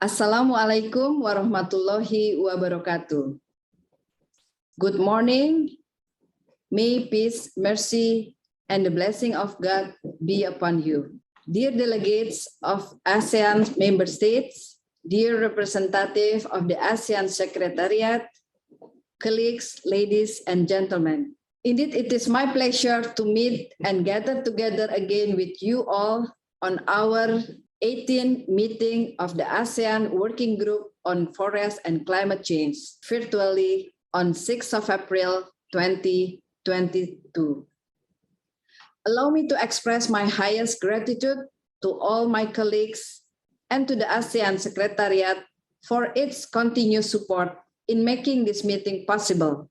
Assalamualaikum warahmatullahi wabarakatuh. Good morning. May peace, mercy, and the blessing of God be upon you. Dear delegates of ASEAN member states, dear representative of the ASEAN Secretariat, colleagues, ladies and gentlemen. Indeed, it is my pleasure to meet and gather together again with you all on our 18th meeting of the ASEAN Working Group on Forest and Climate Change, virtually on 6th of April 2022. Allow me to express my highest gratitude to all my colleagues and to the ASEAN Secretariat for its continued support in making this meeting possible.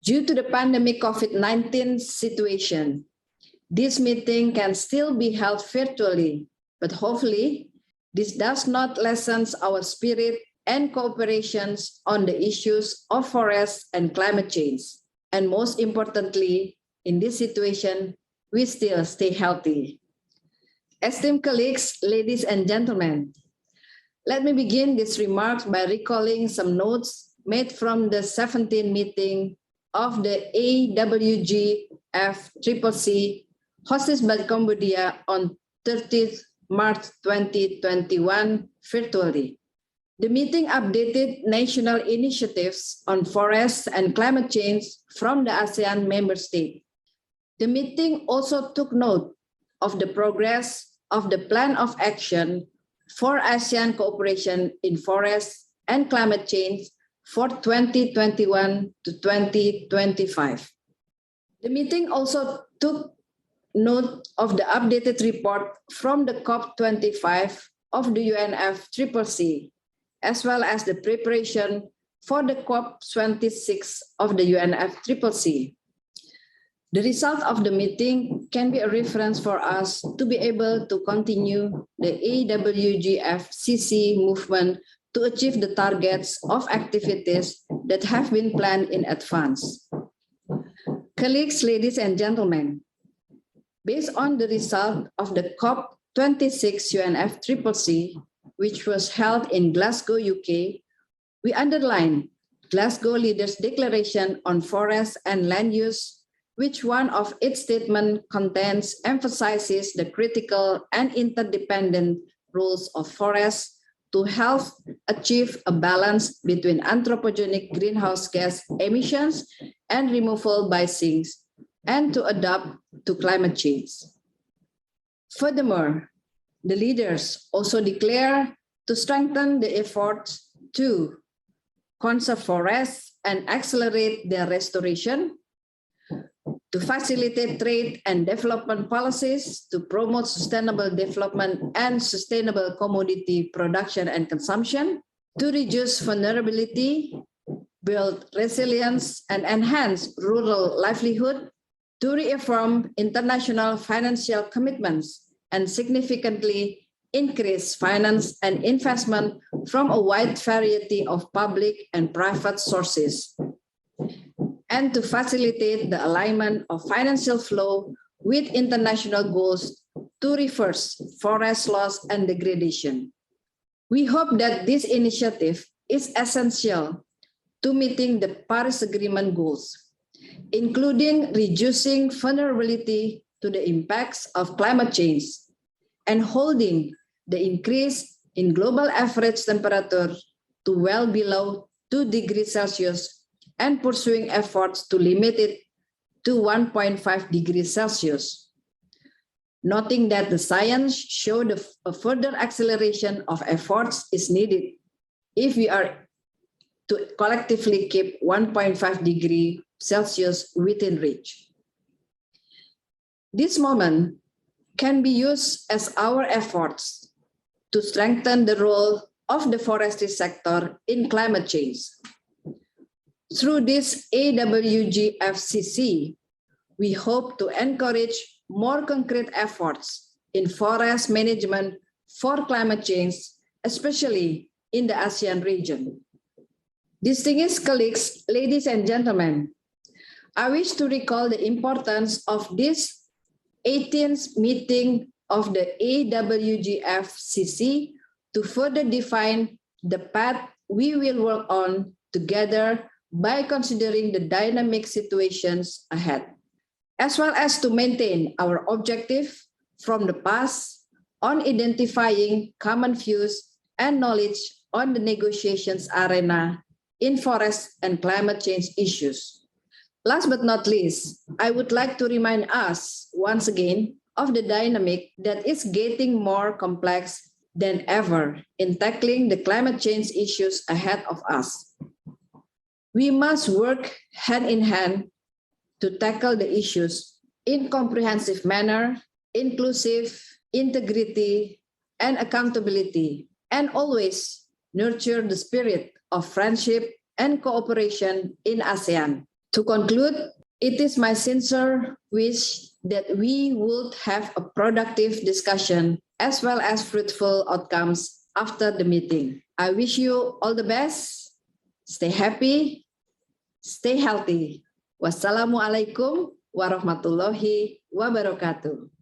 Due to the pandemic COVID-19 situation, this meeting can still be held virtually, but hopefully this does not lessen our spirit and cooperations on the issues of forest and climate change. And most importantly, in this situation, we still stay healthy. Esteemed colleagues, ladies and gentlemen, let me begin these remarks by recalling some notes made from the 17th meeting of the AWG-FCC hosted by Cambodia on 30th March 2021 virtually. The meeting updated national initiatives on forests and climate change from the ASEAN member state. The meeting also took note of the progress of the plan of action for ASEAN cooperation in forests and climate change for 2021 to 2025. The meeting also took note of the updated report from the COP25 of the UNFCCC, as well as the preparation for the COP26 of the UNFCCC. The result of the meeting can be a reference for us to be able to continue the AWG-FCC movement to achieve the targets of activities that have been planned in advance. Colleagues, ladies and gentlemen, based on the result of the COP26 UNFCCC, which was held in Glasgow, UK, we underline Glasgow Leaders' Declaration on Forest and Land Use, which one of its statements contains emphasizes the critical and interdependent roles of forests to help achieve a balance between anthropogenic greenhouse gas emissions and removal by sinks, and to adapt to climate change. Furthermore, the leaders also declare to strengthen the efforts to conserve forests and accelerate their restoration, to facilitate trade and development policies, to promote sustainable development and sustainable commodity production and consumption, to reduce vulnerability, build resilience, and enhance rural livelihood, to reaffirm international financial commitments and significantly increase finance and investment from a wide variety of public and private sources, and to facilitate the alignment of financial flow with international goals to reverse forest loss and degradation. We hope that this initiative is essential to meeting the Paris Agreement goals, including reducing vulnerability to the impacts of climate change and holding the increase in global average temperature to well below 2 degrees Celsius and pursuing efforts to limit it to 1.5 degrees Celsius. Noting that the science showed a further acceleration of efforts is needed if we are to collectively keep 1.5 degrees Celsius within reach. This moment can be used as our efforts to strengthen the role of the forestry sector in climate change. Through this AWG-FCC, we hope to encourage more concrete efforts in forest management for climate change, especially in the ASEAN region. Distinguished colleagues, ladies and gentlemen, I wish to recall the importance of this 18th meeting of the AWG-FCC to further define the path we will work on together by considering the dynamic situations ahead, as well as to maintain our objective from the past on identifying common views and knowledge on the negotiations arena in forest and climate change issues. Last but not least, I would like to remind us once again of the dynamic that is getting more complex than ever in tackling the climate change issues ahead of us. We must work hand in hand to tackle the issues in comprehensive manner, inclusive, integrity, and accountability, and always nurture the spirit of friendship and cooperation in ASEAN. To conclude, it is my sincere wish that we would have a productive discussion as well as fruitful outcomes after the meeting. I wish you all the best. Stay happy, stay healthy. Wassalamualaikum warahmatullahi wabarakatuh.